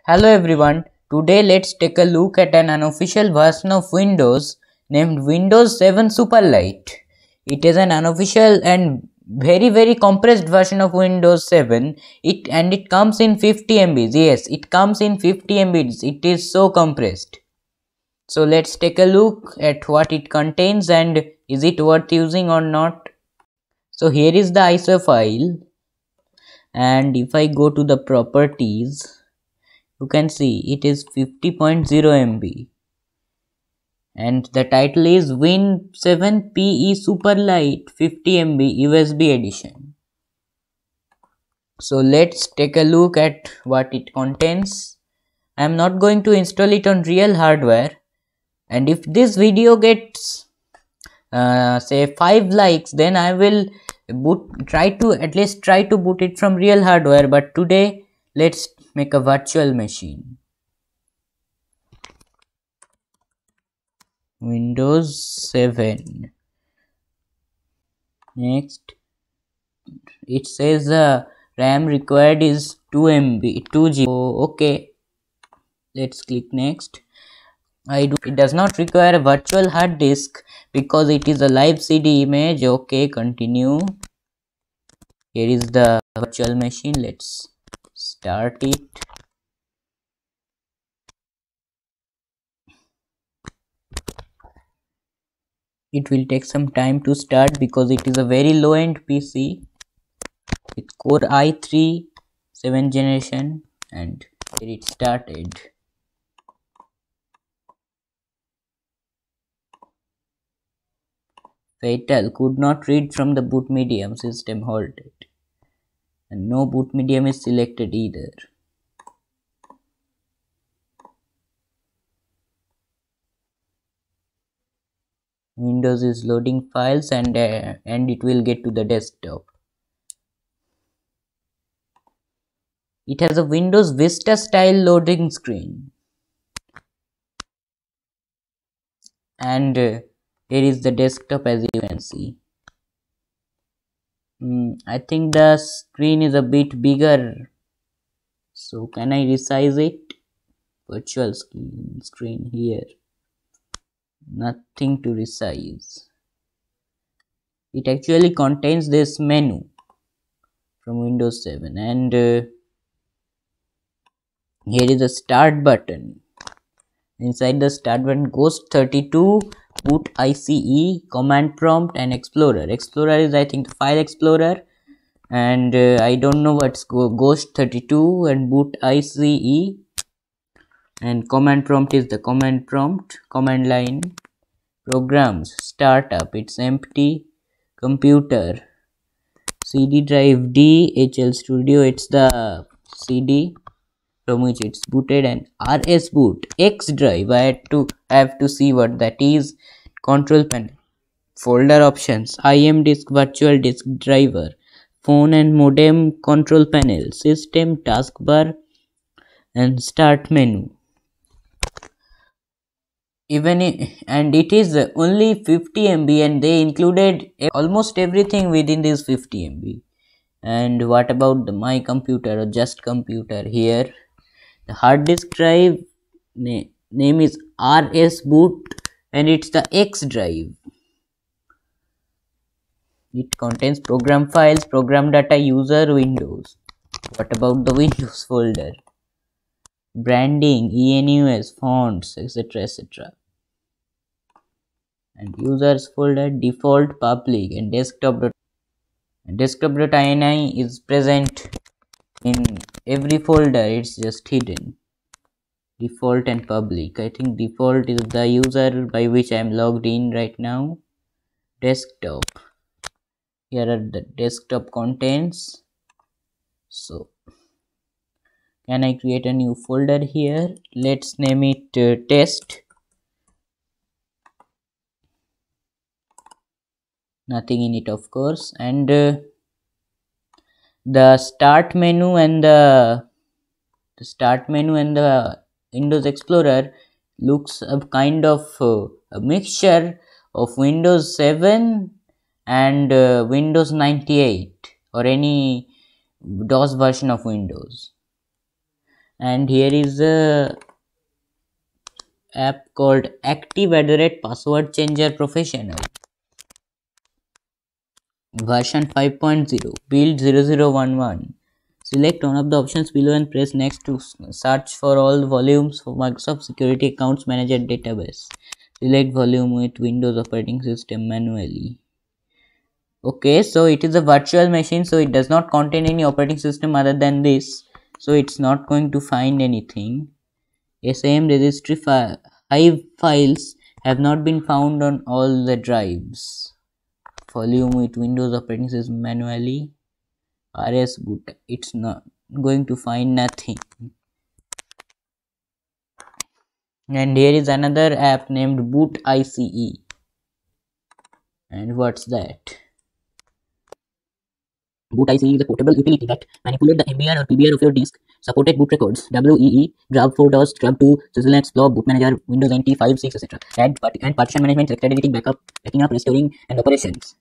Hello everyone, today let's take a look at an unofficial version of Windows named Windows 7 Superlight. It is an unofficial and very compressed version of Windows 7. It comes in 50 MB. Yes, it comes in 50 MB. It is so compressed. So let's take a look at what it contains and is it worth using or not. So here is the ISO file, and if I go to the properties, you can see it is 50.0 MB and the title is Win 7 PE Superlight 50 MB USB edition. So let's take a look at what it contains. I am not going to install it on real hardware, and if this video gets say 5 likes, then I will at least try to boot it from real hardware, but today let's make a virtual machine. Windows 7. Next, it says RAM required is 2 MB, 2 GB. Okay, let's click next. It does not require a virtual hard disk because it is a live CD image. Okay, continue. Here is the virtual machine. Let's start it. It will take some time to start because it is a very low-end PC with Core i3 7th generation, and here it started. Fatal, could not read from the boot medium, system halted, and no boot medium is selected either. Windows is loading files and it will get to the desktop. It has a Windows Vista style loading screen, and here is the desktop as you can see. I think the screen is a bit bigger, so can I resize it? Virtual screen here, nothing to resize. It actually contains this menu from Windows 7, and here is a start button. Inside the start button, Ghost 32, boot ICE, command prompt, and Explorer. Explorer is I think the file explorer, and I don't know what's Ghost 32 and boot ICE, and command prompt is the command prompt, command line. Programs, startup, it's empty. Computer, CD drive D, HL Studio, it's the CD from which it's booted, and RS boot, X drive, I have to see what that is. Control panel, folder options, IM disk, virtual disk driver, phone and modem control panel, system, taskbar, and start menu. And it is only 50 MB, and they included almost everything within this 50 MB. And what about my computer or just computer? Here the hard disk drive name is RS boot, and it's the X drive. It contains program files, program data, user, Windows. What about the Windows folder? Branding, ENUS, fonts, etc. And users folder, default, public, and desktop. Desktop.ini is present in every folder, it's just hidden. Default and public. I think default is the user by which I am logged in right now. Desktop. Here are the desktop contents. So can I create a new folder here? Let's name it test. Nothing in it, of course. And the start menu and the Windows Explorer looks a kind of a mixture of Windows 7 and Windows 98 or any DOS version of Windows. And here is a app called Active@Password Changer Professional, version 5.0, build 0011. Select one of the options below and press next to search for all volumes for Microsoft Security Accounts Manager database. Select volume with Windows operating system manually. Okay, so it is a virtual machine, so it does not contain any operating system other than this, so it's not going to find anything. SAM registry Hive files have not been found on all the drives. Volume with Windows operating system manually. RS boot, it's not going to find nothing. And here is another app named Boot ICE. And what's that? Boot ICE is a portable utility that manipulates the MBR or PBR of your disk. Supported boot records: WEE, Grub4, DOS, Grub2, Sizzlenet, Slow, Boot Manager, Windows NT 5, 6, etc. And partition management, sector editing, backing up, restoring, and operations.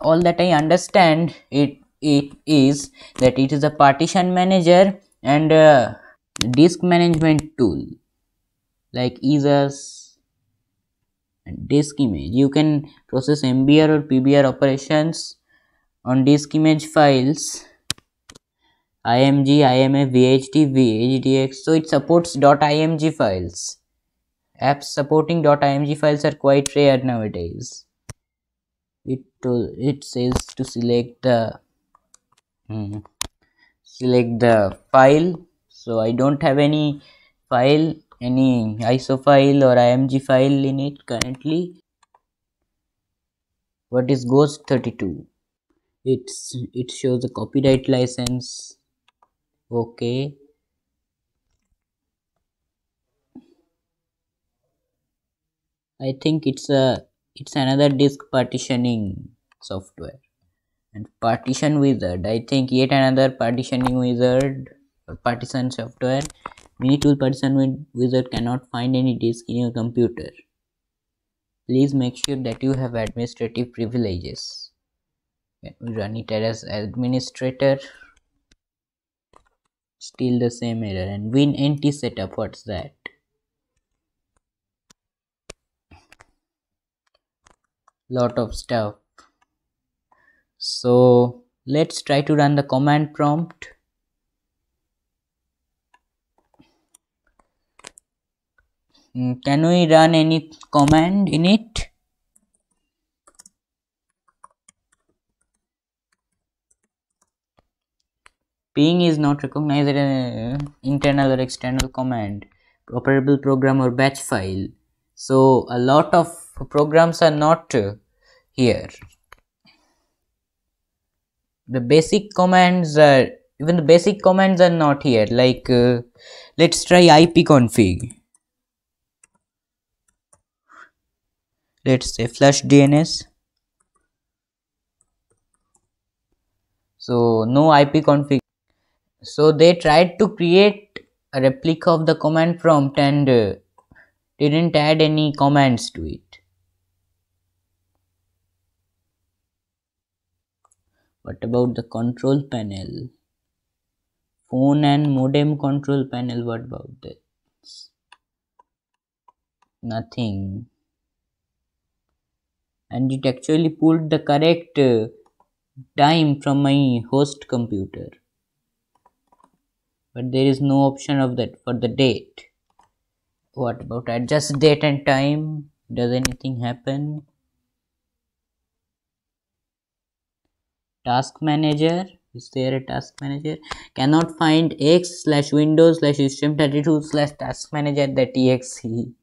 All that I understand it is that it is a partition manager and a disk management tool like EaseUS and disk image. You can process MBR or PBR operations on disk image files, IMG, IMF, VHD, VHDX. So it supports .img files. Apps supporting .img files are quite rare nowadays. It says to select the file. So I don't have any file, any ISO file or IMG file in it currently. What is Ghost 32? It shows a copyright license. Okay. I think it's another disk partitioning software. And Partition Wizard, I think yet another partitioning wizard or partition software. Minitool Partition Wizard cannot find any disk in your computer. Please make sure that you have administrative privileges. We run it as administrator. Still the same error. And WinNT setup, what's that? Lot of stuff. So let's try to run the command prompt. Can we run any command in it? Ping is not recognized as an internal or external command, operable program or batch file. So a lot of programs are not here. The basic commands are not here. Like let's try ipconfig. Let's say flush DNS. So no ipconfig. So they tried to create a replica of the command prompt and didn't add any commands to it. What about the control panel? Phone and modem control panel, what about that? Nothing. And it actually pulled the correct time from my host computer. But there is no option of that for the date. What about adjust date and time? Does anything happen? Task manager, is there a task manager? Cannot find x/windows/system32/task manager.exe.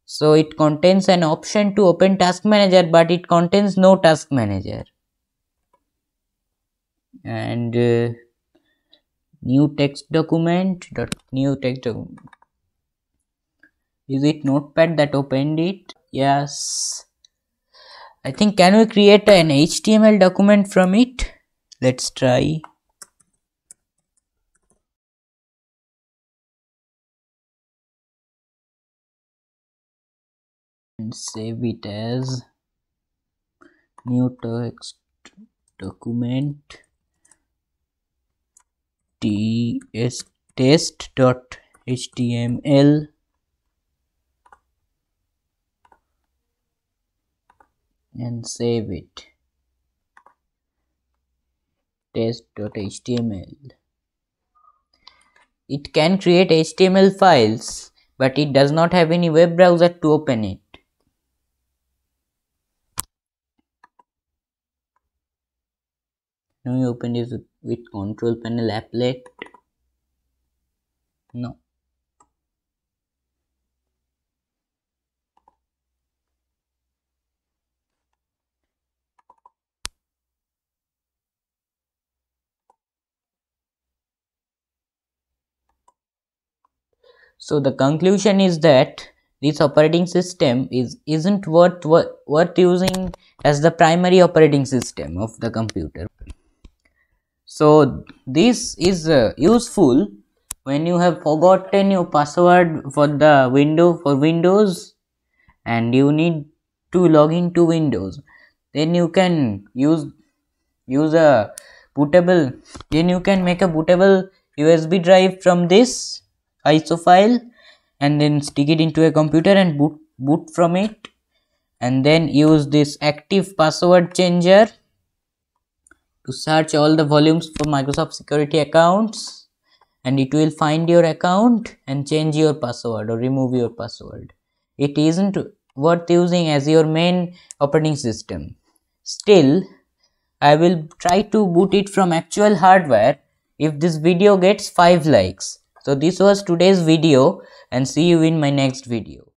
So it contains an option to open task manager, but it contains no task manager. And new text document. Is it Notepad that opened it? Yes. I think, can we create an HTML document from it? Let's try. And save it as new text document TS test.html and save it. Test.html. It can create HTML files, but it does not have any web browser to open it. Now you open this with control panel applet. No. So the conclusion is that this operating system isn't worth using as the primary operating system of the computer. So this is useful when you have forgotten your password for the Windows and you need to log into Windows. Then you can use a bootable. Then you can make a bootable USB drive from this ISO file and then stick it into a computer and boot from it, and then use this active password changer to search all the volumes for Microsoft security accounts, and it will find your account and change your password or remove your password. It isn't worth using as your main operating system. Still, I will try to boot it from actual hardware if this video gets 5 likes. So this was today's video, and see you in my next video.